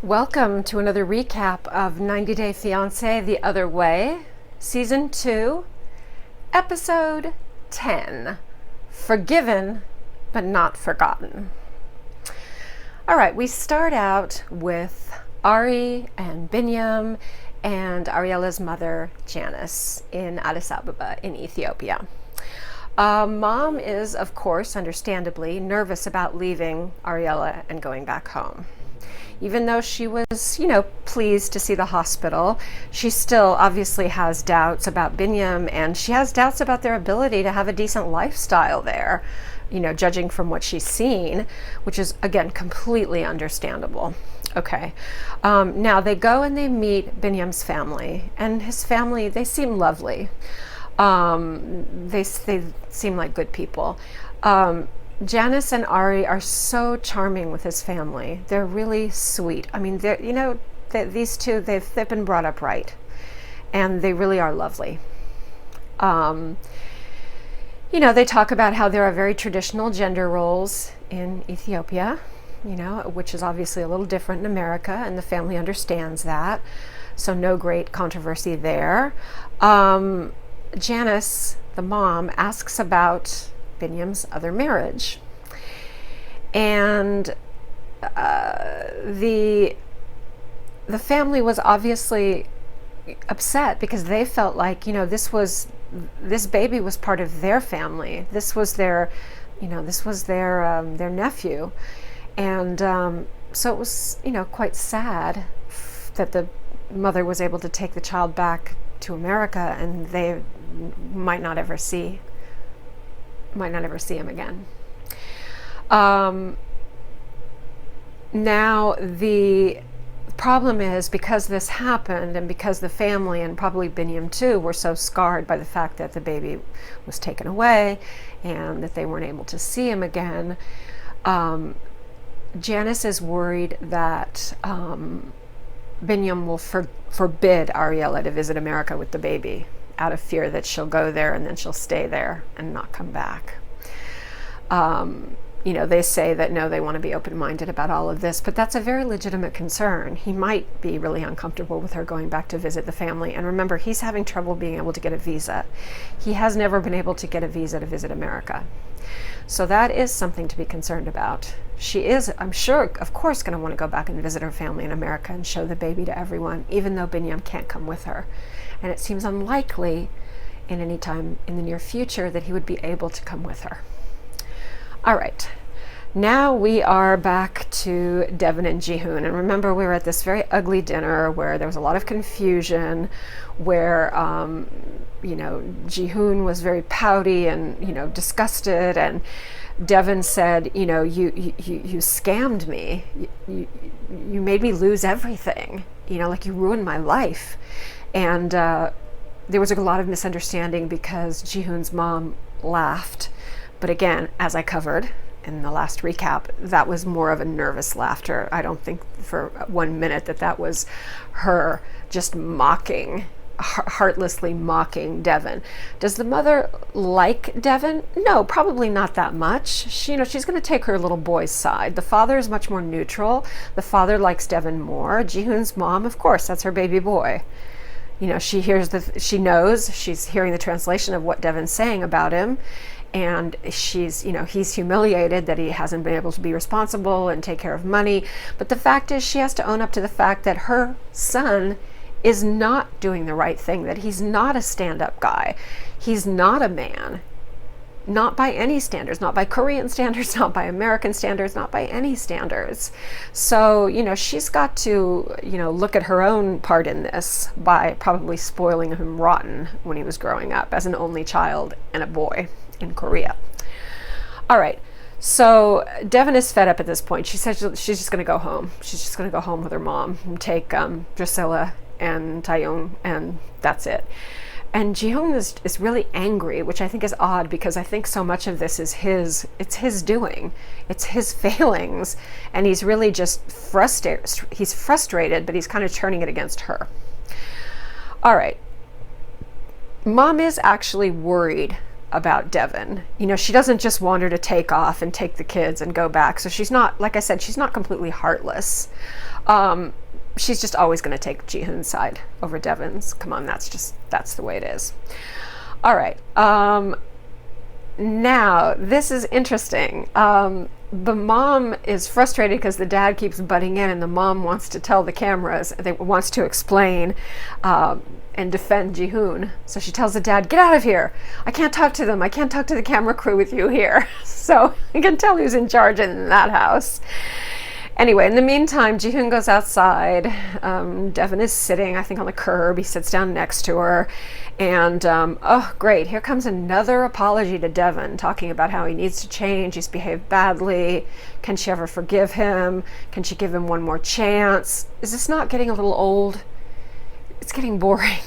Welcome to another recap of 90 Day Fiance The Other Way, Season 2, Episode 10, Forgiven but Not Forgotten. All right, we start out with Ari and Biniyam and Ariela's mother, Janice, in Addis Ababa in Ethiopia. Mom is, of course, understandably, nervous about leaving Ariela and going back home. Even though she was, pleased to see the hospital, she still obviously has doubts about Biniyam, and she has doubts about their ability to have a decent lifestyle there, judging from what she's seen, which is, again, completely understandable. Okay. Now they go and they meet Biniyam's family, and his family, they seem lovely. They seem like good people. Janice and Ari are so charming with his family. They're really sweet. I mean, these two, they've been brought up right, and they really are lovely. They talk about how there are very traditional gender roles in Ethiopia, which is obviously a little different in America, and the family understands that. So no great controversy there. Janice, the mom, asks about Biniyam's other marriage, and the family was obviously upset because they felt like this baby was part of their family. This was their nephew, and so it was quite sad that the mother was able to take the child back to America, and they might not ever see him again. Now the problem is, because this happened, and because the family, and probably Biniyam too, were so scarred by the fact that the baby was taken away and that they weren't able to see him again, Janice is worried that Biniyam will forbid Ariela to visit America with the baby, out of fear that she'll go there and then she'll stay there and not come back. They say that no, they want to be open-minded about all of this, but that's a very legitimate concern. He might be really uncomfortable with her going back to visit the family. And remember, he's having trouble being able to get a visa. He has never been able to get a visa to visit America. So that is something to be concerned about. She is, I'm sure, of course, going to want to go back and visit her family in America and show the baby to everyone, even though Biniyam can't come with her. And it seems unlikely in any time in the near future that he would be able to come with her. All right, now we are back to Devin and Jihoon. And remember, we were at this very ugly dinner where there was a lot of confusion, where, Jihoon was very pouty and, disgusted. And Devin said, you scammed me. You made me lose everything. Like you ruined my life. And there was a lot of misunderstanding because Jihoon's mom laughed. But again, as I covered in the last recap, that was more of a nervous laughter. I don't think for 1 minute that was her just heartlessly mocking Devin. Does the mother like Devin? No, probably not that much. She's going to take her little boy's side. The father is much more neutral. The father likes Devin more. Jihoon's mom, of course, that's her baby boy. She knows, she's hearing the translation of what Devin's saying about him. And he's humiliated that he hasn't been able to be responsible and take care of money. But the fact is, she has to own up to the fact that her son is not doing the right thing, that he's not a stand-up guy. He's not a man. Not by any standards, not by Korean standards, not by American standards, not by any standards. So, she's got to, look at her own part in this by probably spoiling him rotten when he was growing up as an only child and a boy in Korea. All right. So Devin is fed up at this point. She says she's just going to go home. She's just going to go home with her mom and take Drusilla and Taeyong, and that's it. And Jihoon is really angry, which I think is odd because I think so much of this is it's his doing. It's his failings. And he's really just frustrated. He's frustrated, but he's kind of turning it against her. All right. Mom is actually worried about Devin. You know, she doesn't just want her to take off and take the kids and go back. So she's not, like I said, she's not completely heartless. She's just always going to take Jihoon's side over Devin's. Come on, that's the way it is. All right. Now, this is interesting. The mom is frustrated because the dad keeps butting in, and the mom wants to tell the cameras, wants to explain and defend Jihoon. So she tells the dad, get out of here. I can't talk to them. I can't talk to the camera crew with you here. So you can tell who's in charge in that house. Anyway, in the meantime, Jihoon goes outside. Devin is sitting, I think, on the curb. He sits down next to her. And, oh, great. Here comes another apology to Devin, talking about how he needs to change. He's behaved badly. Can she ever forgive him? Can she give him one more chance? Is this not getting a little old? It's getting boring.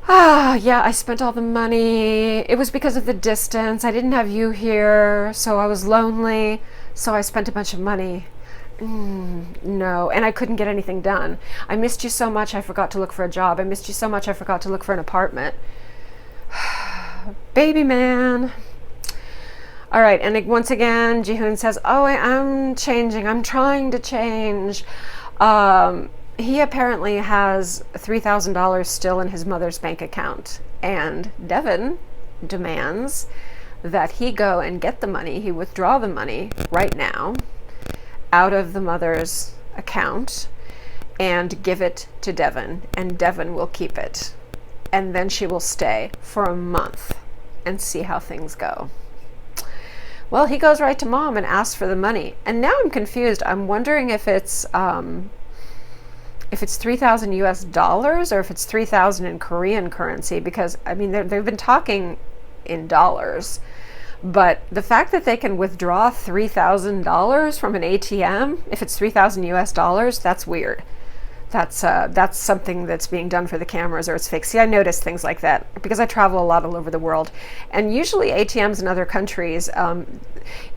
Yeah, I spent all the money. It was because of the distance. I didn't have you here, so I was lonely. So I spent a bunch of money. No, and I couldn't get anything done. I missed you so much I forgot to look for a job. I missed you so much I forgot to look for an apartment. Baby man. All right, and once again, Jihoon says, oh, I'm changing. I'm trying to change. He apparently has $3,000 still in his mother's bank account, and Devin demands that he go and get the money, he withdraw the money right now out of the mother's account and give it to Devin, and Devin will keep it. And then she will stay for a month and see how things go. Well, he goes right to mom and asks for the money. And now I'm confused. I'm wondering if it's 3,000 US dollars or if it's 3,000 in Korean currency, because I mean, they've been talking in dollars. But the fact that they can withdraw $3,000 from an ATM, if it's 3,000 US dollars, that's weird. That's something that's being done for the cameras, or it's fake. See, I notice things like that because I travel a lot all over the world. And usually ATMs in other countries,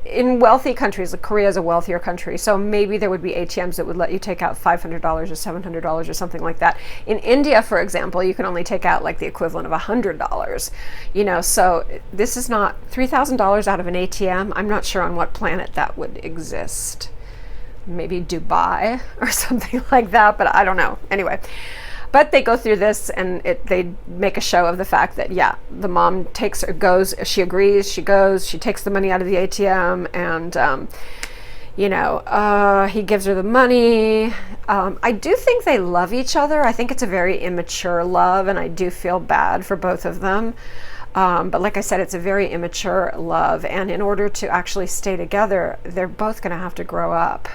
in wealthy countries, like Korea is a wealthier country, so maybe there would be ATMs that would let you take out $500 or $700 or something like that. In India, for example, you can only take out like the equivalent of $100. You know, so this is not $3,000 out of an ATM. I'm not sure on what planet that would exist. Maybe Dubai or something like that, but I don't know. Anyway, but they go through this, and they make a show of the fact that, yeah, the mom goes, she agrees, she goes, she takes the money out of the ATM, and, he gives her the money. I do think they love each other. I think it's a very immature love, and I do feel bad for both of them. But like I said, it's a very immature love, and in order to actually stay together, they're both going to have to grow up.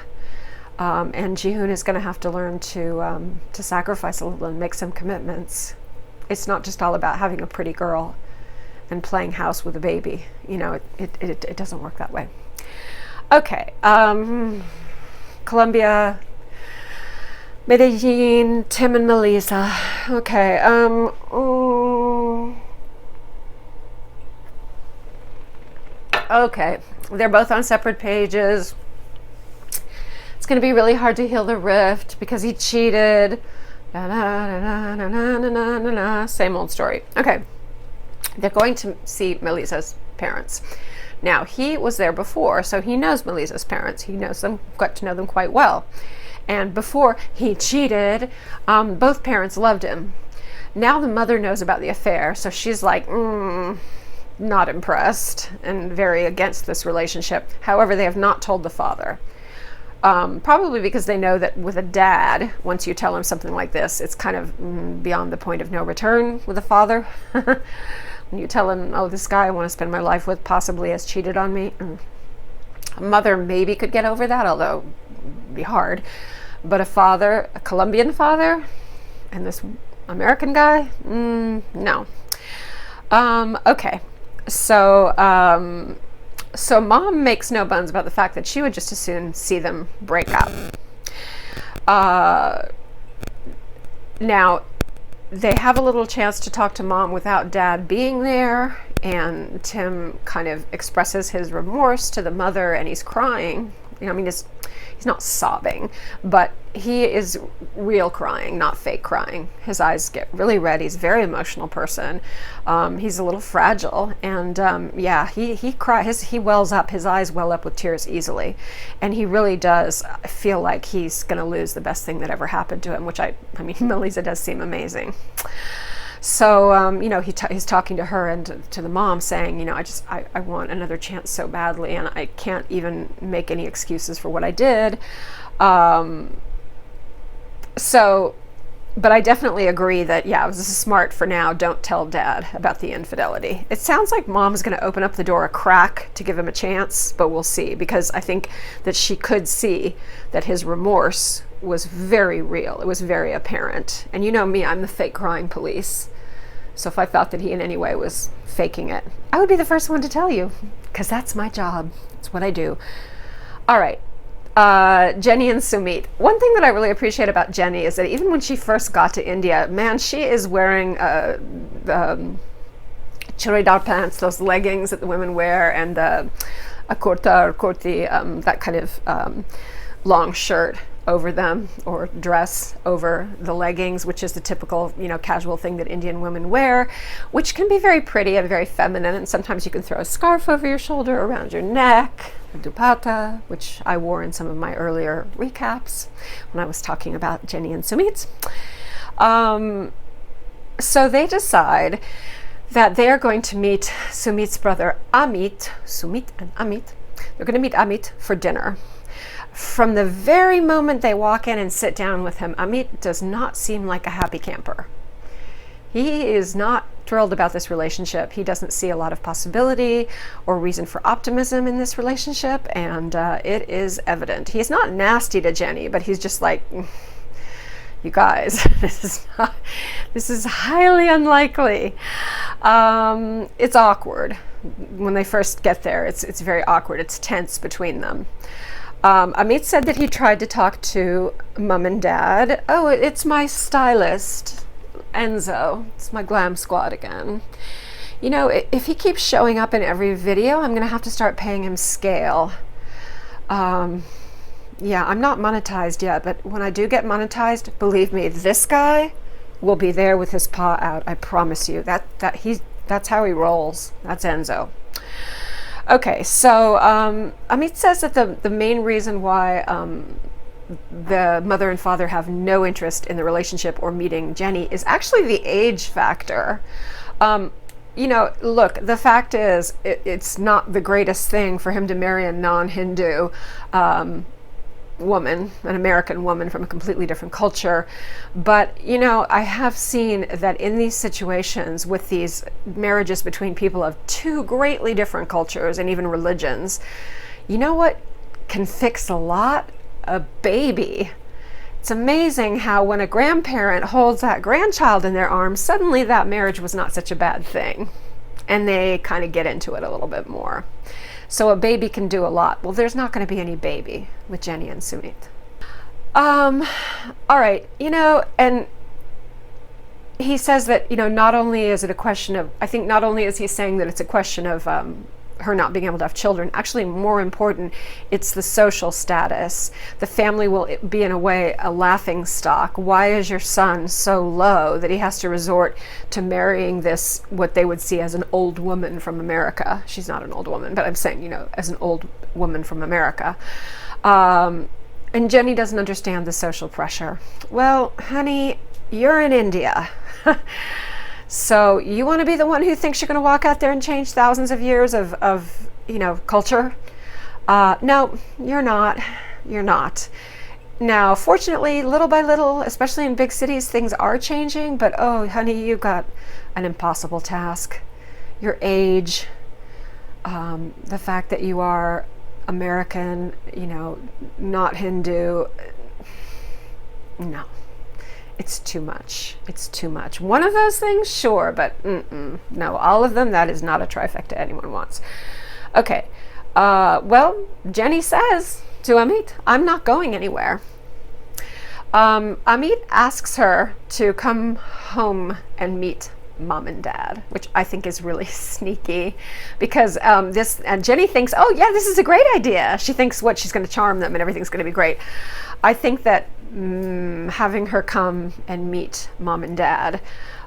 And Jihoon is going to have to learn to sacrifice a little and make some commitments. It's not just all about having a pretty girl and playing house with a baby. You know, it doesn't work that way. Okay. Colombia, Medellin, Tim and Melissa. Okay. Okay. They're both on separate pages. It's going to be really hard to heal the rift because he cheated. Same old story. Okay. They're going to see Melissa's parents. Now, he was there before, so he knows Melissa's parents. He knows them, got to know them quite well. And before he cheated, both parents loved him. Now the mother knows about the affair, so she's like, not impressed and very against this relationship. However, they have not told the father. Probably because they know that with a dad, once you tell him something like this, it's kind of beyond the point of no return with a father. When you tell him, oh, this guy I want to spend my life with possibly has cheated on me. A mother maybe could get over that, although it'd be hard. But a father, a Colombian father, and this American guy, no. Okay, so mom makes no bones about the fact that she would just as soon see them break up. Now, they have a little chance to talk to mom without dad being there, and Tim kind of expresses his remorse to the mother, and he's crying. You know, I mean, he's he's not sobbing, but he is real crying, not fake crying. His eyes get really red. He's a very emotional person. He's a little fragile, and yeah, he cries. He wells up. His eyes well up with tears easily, and he really does feel like he's going to lose the best thing that ever happened to him. Which I mean, Melissa does seem amazing. So, you know, he's talking to her and to the mom saying, you know, I want another chance so badly, and I can't even make any excuses for what I did. But I definitely agree that, yeah, this is smart for now. Don't tell dad about the infidelity. It sounds like mom's going to open up the door a crack to give him a chance, but we'll see, because I think that she could see that his remorse was very real. It was very apparent. And you know me, I'm the fake crying police. So if I thought that he in any way was faking it, I would be the first one to tell you, because that's my job. It's what I do. All right. Jenny and Sumit. One thing that I really appreciate about Jenny is that even when she first got to India, man, she is wearing churidar pants, those leggings that the women wear, and a kurta or kurti, that kind of long shirt over them, or dress over the leggings, which is the typical, you know, casual thing that Indian women wear, which can be very pretty and very feminine. And sometimes you can throw a scarf over your shoulder, around your neck, a dupatta, which I wore in some of my earlier recaps when I was talking about Jenny and Sumit. So they decide that they are going to meet Sumit's brother Amit, Sumit and Amit. They're going to meet Amit for dinner. From the very moment they walk in and sit down with him, Amit does not seem like a happy camper. He is not thrilled about this relationship. He doesn't see a lot of possibility or reason for optimism in this relationship, and it is evident. He's not nasty to Jenny, but he's just like, you guys, this is highly unlikely. It's awkward. When they first get there, it's very awkward. It's tense between them. Amit said that he tried to talk to mom and dad. Oh, it's my stylist, Enzo. It's my glam squad again. You know, if he keeps showing up in every video, I'm going to have to start paying him scale. Yeah, I'm not monetized yet, but when I do get monetized, believe me, this guy will be there with his paw out. I promise you. That's how he rolls. That's Enzo. Okay, so Amit says that the main reason why the mother and father have no interest in the relationship or meeting Jenny is actually the age factor. You know, look, the fact is, it's not the greatest thing for him to marry a non-Hindu woman, an American woman from a completely different culture. But, you know, I have seen that in these situations with these marriages between people of two greatly different cultures and even religions, you know what can fix a lot? A baby. It's amazing how when a grandparent holds that grandchild in their arms, suddenly that marriage was not such a bad thing. And they kind of get into it a little bit more. So a baby can do a lot. Well, there's not going to be any baby with Jenny and Sumit. All right, you know, and he says that, you know, not only is it a question of, I think not only is he saying that it's a question of her not being able to have children, actually more important, it's the social status. The family will be in a way a laughing stock. Why is your son so low that he has to resort to marrying this, what they would see as an old woman from America? She's not an old woman, but I'm saying, you know, as an old woman from America. And Jenny doesn't understand the social pressure. Well, honey, you're in India. So you want to be the one who thinks you're going to walk out there and change thousands of years of you know, culture? No, you're not. You're not. Now, fortunately, little by little, especially in big cities, things are changing. But, oh, honey, you've got an impossible task. Your age, the fact that you are American, you know, not Hindu. No. It's too much. It's too much. One of those things, sure, but no, all of them, that is not a trifecta anyone wants. Okay, well, Jenny says to Amit, I'm not going anywhere. Amit asks her to come home and meet mom and dad, which I think is really sneaky, because and Jenny thinks, oh yeah, this is a great idea. She thinks what she's going to charm them and everything's going to be great. I think that having her come and meet mom and dad,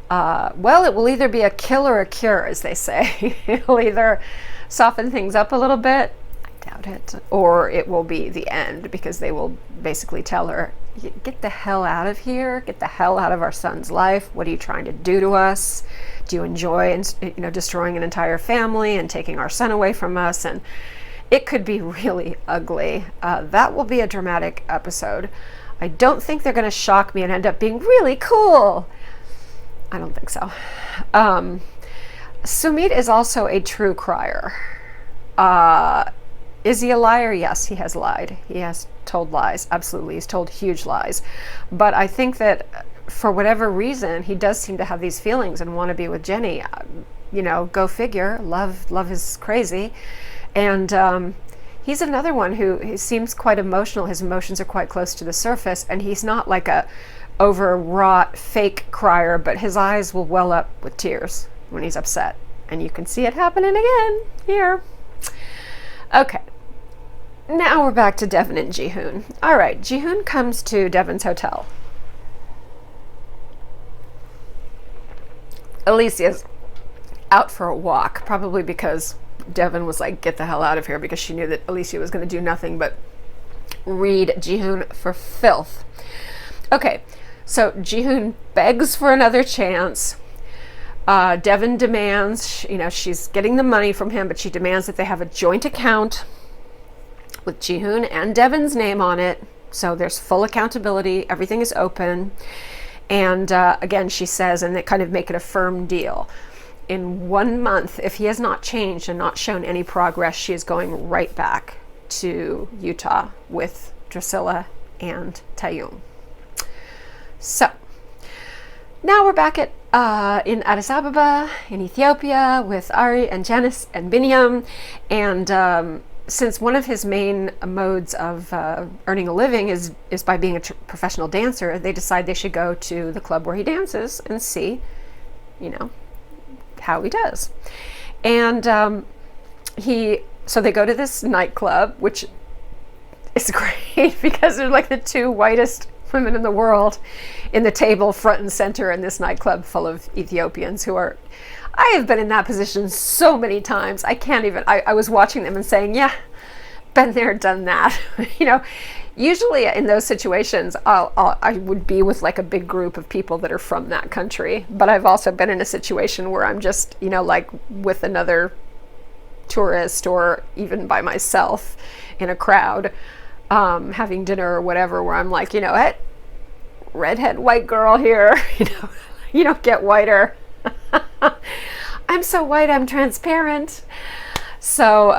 well, it will either be a kill or a cure, as they say. It'll either soften things up a little bit, I doubt it, or it will be the end, because they will basically tell her, get the hell out of here, get the hell out of our son's life. What are you trying to do to us? Do you enjoy, destroying an entire family and taking our son away from us? And it could be really ugly. That will be a dramatic episode. I don't think they're going to shock me and end up being really cool. I don't think so. Sumit is also a true crier. Is he a liar? Yes, he has lied. He has told lies. Absolutely. He's told huge lies. But I think that for whatever reason, he does seem to have these feelings and want to be with Jenny. Go figure. Love is crazy. And he's another one who he seems quite emotional. His emotions are quite close to the surface, and he's not like a overwrought fake crier, but his eyes will well up with tears when he's upset. And you can see it happening again here. Okay. Now we're back to Devin and Jihoon. All right, Jihoon comes to Devin's hotel. Alicia's out for a walk, probably because Devin was like, get the hell out of here, because she knew that Alicia was going to do nothing but read Jihoon for filth. Okay, so Jihoon begs for another chance. Devin demands, she's getting the money from him, but she demands that they have a joint account with Jihoon and Devin's name on it. So there's full accountability. Everything is open. And again, she says, and they kind of make it a firm deal. In 1 month, if he has not changed and not shown any progress, she is going right back to Utah with Drusilla and Taeyong. So now we're back at in Addis Ababa in Ethiopia with Ari and Janice and Biniyam, and since one of his main modes of earning a living is by being a professional dancer, they decide they should go to the club where he dances and see, how he does. And so they go to this nightclub, which is great because they're like the two whitest women in the world in the table front and center in this nightclub full of Ethiopians who are, I have been in that position so many times. I can't even, I was watching them and saying, yeah, been there, done that. Usually in those situations, I would be with like a big group of people that are from that country. But I've also been in a situation where I'm just, like with another tourist or even by myself in a crowd, having dinner or whatever, where I'm like, hey, redhead white girl here, you don't get whiter. I'm so white, I'm transparent. So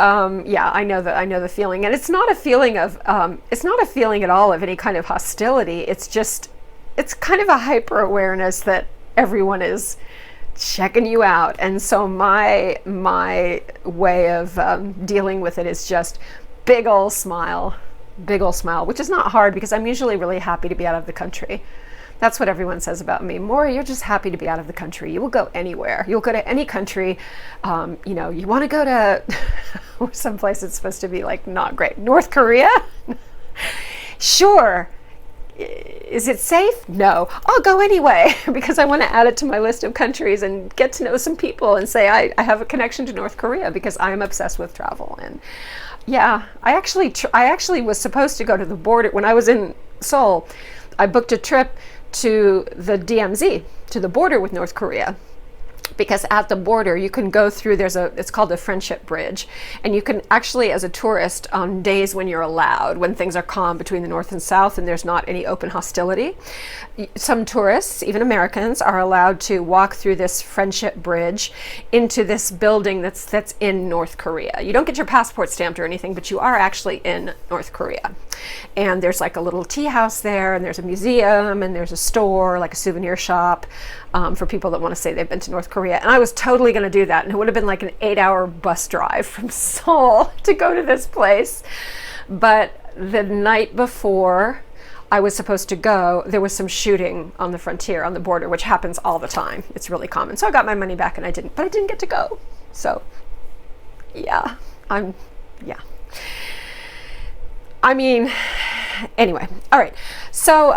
yeah, I know the feeling, and it's not a feeling of at all of any kind of hostility. It's kind of a hyper awareness that everyone is checking you out, and so my way of dealing with it is just big ol' smile, which is not hard because I'm usually really happy to be out of the country. That's what everyone says about me. Maura, you're just happy to be out of the country. You will go anywhere. You'll go to any country. You want to go to someplace that's supposed to be like not great. North Korea? Sure. Is it safe? No. I'll go anyway because I want to add it to my list of countries and get to know some people and say I have a connection to North Korea because I am obsessed with travel. And yeah, I actually was supposed to go to the border when I was in Seoul. I booked a trip to the DMZ, to the border with North Korea, because at the border you can go through, it's called the Friendship Bridge, and you can actually, as a tourist, on days when you're allowed, when things are calm between the North and South and there's not any open hostility, some tourists, even Americans, are allowed to walk through this Friendship Bridge into this building that's in North Korea. You don't get your passport stamped or anything, but you are actually in North Korea. And there's like a little tea house there, and there's a museum, and there's a store, like a souvenir shop, for people that want to say they've been to North Korea. And I was totally going to do that, and it would have been like an 8-hour bus drive from Seoul to go to this place. But the night before, I was supposed to go. There was some shooting on the frontier, on the border, which happens all the time. It's really common. So I got my money back and I didn't get to go. So yeah, yeah. I mean, anyway, all right. So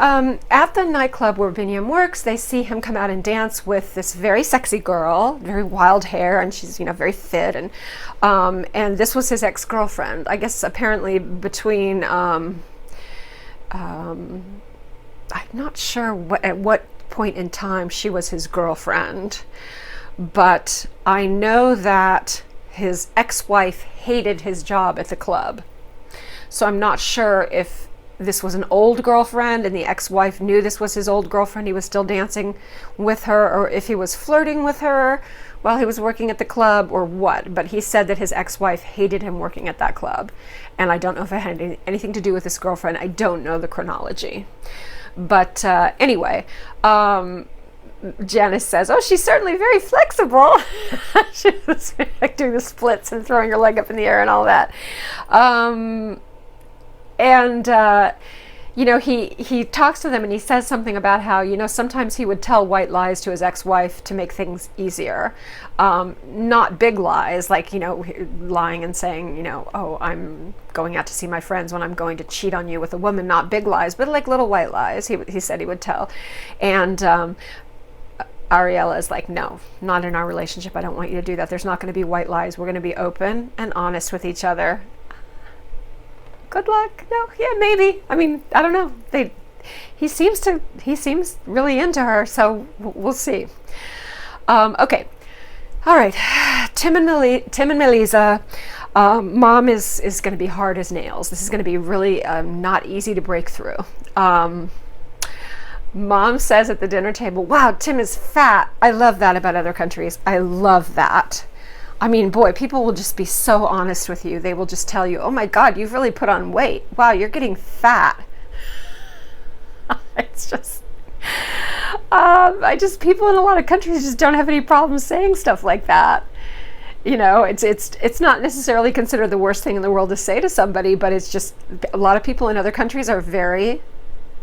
at the nightclub where Biniyam works, they see him come out and dance with this very sexy girl, very wild hair, and she's, very fit. And this was his ex-girlfriend. I guess apparently between, I'm not sure at what point in time she was his girlfriend, but I know that his ex-wife hated his job at the club. So I'm not sure if this was an old girlfriend and the ex-wife knew this was his old girlfriend. He was still dancing with her, or if he was flirting with her while he was working at the club or what. But he said that his ex-wife hated him working at that club. And I don't know if it had anything to do with his girlfriend. I don't know the chronology. But anyway, Janice says, oh, she's certainly very flexible. She was like doing the splits and throwing her leg up in the air and all that. He talks to them and he says something about how, sometimes he would tell white lies to his ex-wife to make things easier. Not big lies, like, lying and saying, oh, I'm going out to see my friends when I'm going to cheat on you with a woman. Not big lies, but like little white lies, he said he would tell. And Ariela is like, no, not in our relationship. I don't want you to do that. There's not going to be white lies. We're going to be open and honest with each other. Good luck. No, yeah, maybe. I mean, I don't know. He seems really into her, so we'll see. Okay. All right. Tim and Melisa. Mom is going to be hard as nails. This is going to be really not easy to break through. Mom says at the dinner table, wow, Tim is fat. I love that about other countries. I love that. I mean, boy, people will just be so honest with you. They will just tell you, oh my God, you've really put on weight. Wow, you're getting fat. It's just, people in a lot of countries just don't have any problem saying stuff like that. It's not necessarily considered the worst thing in the world to say to somebody, but it's just, a lot of people in other countries are very,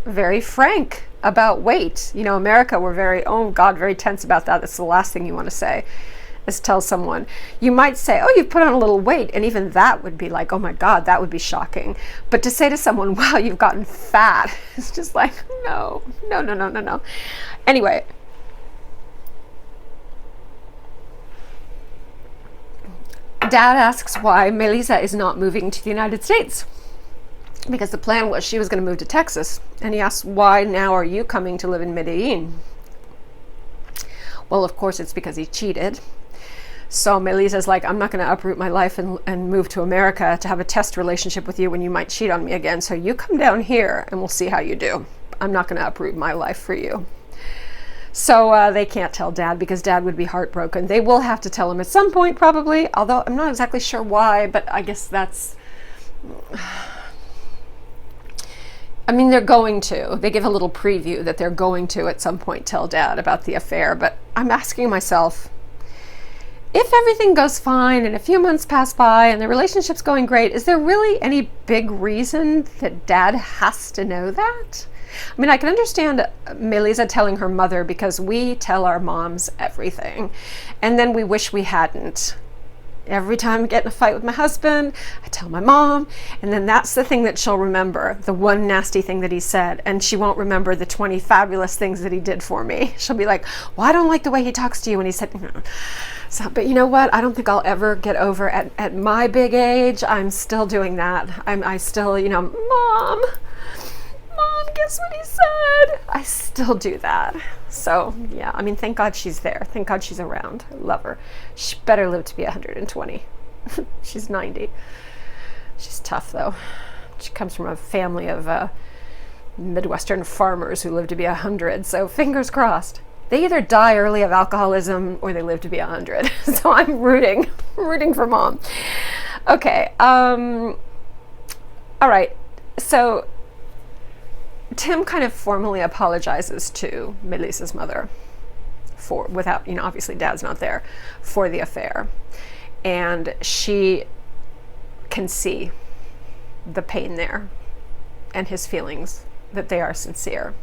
very frank about weight. America, we're very tense about that. That's the last thing you want to say, is tell someone. You might say, oh, you've put on a little weight, and even that would be like, oh my God, that would be shocking. But to say to someone, wow, you've gotten fat, it's just like, no. Anyway, Dad asks why Melisa is not moving to the United States, because the plan was she was going to move to Texas. And he asks, why now are you coming to live in Medellin? Well, of course, it's because he cheated. So Melisa's like, I'm not going to uproot my life and move to America to have a test relationship with you when you might cheat on me again. So you come down here and we'll see how you do. I'm not going to uproot my life for you. So they can't tell Dad because Dad would be heartbroken. They will have to tell him at some point probably, although I'm not exactly sure why, but I guess that's... I mean, they're going to. They give a little preview that they're going to at some point tell Dad about the affair, but I'm asking myself, if everything goes fine and a few months pass by and the relationship's going great, is there really any big reason that Dad has to know that? I mean, I can understand Melisa telling her mother because we tell our moms everything, and then we wish we hadn't. Every time I get in a fight with my husband, I tell my mom, and then that's the thing that she'll remember, the one nasty thing that he said, and she won't remember the 20 fabulous things that he did for me. She'll be like, well, I don't like the way he talks to you, and he said, no. So, but you know what? I don't think I'll ever get over at my big age. I'm still doing that. I still, Mom, guess what he said? I still do that. So, yeah, I mean, thank God she's there. Thank God she's around. I love her. She better live to be 120. She's 90. She's tough, though. She comes from a family of Midwestern farmers who live to be 100, so fingers crossed. They either die early of alcoholism or they live to be 100. So I'm rooting for Mom. Okay. All right. So Tim kind of formally apologizes to Melisa's mother without, obviously Dad's not there, for the affair. And she can see the pain there and his feelings that they are sincere.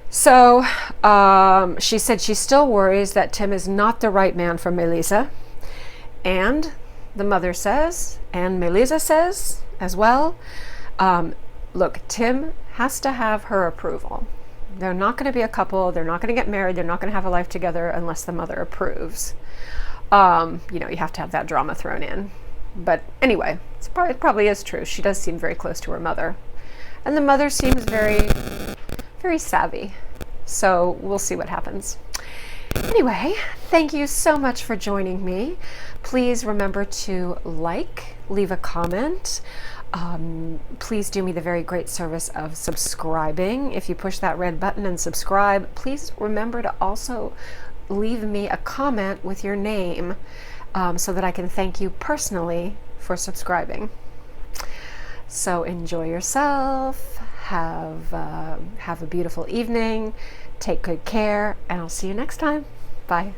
So she said she still worries that Tim is not the right man for Melissa. And the mother says, and Melissa says as well, look, Tim has to have her approval. They're not going to be a couple. They're not going to get married. They're not going to have a life together unless the mother approves. You have to have that drama thrown in. But anyway, it probably is true. She does seem very close to her mother. And the mother seems very, very savvy. So we'll see what happens. Anyway, thank you so much for joining me. Please remember to leave a comment. Please do me the very great service of subscribing. If you push that red button and subscribe, please remember to also leave me a comment with your name so that I can thank you personally for subscribing. So enjoy yourself, have a beautiful evening, take good care, and I'll see you next time. Bye.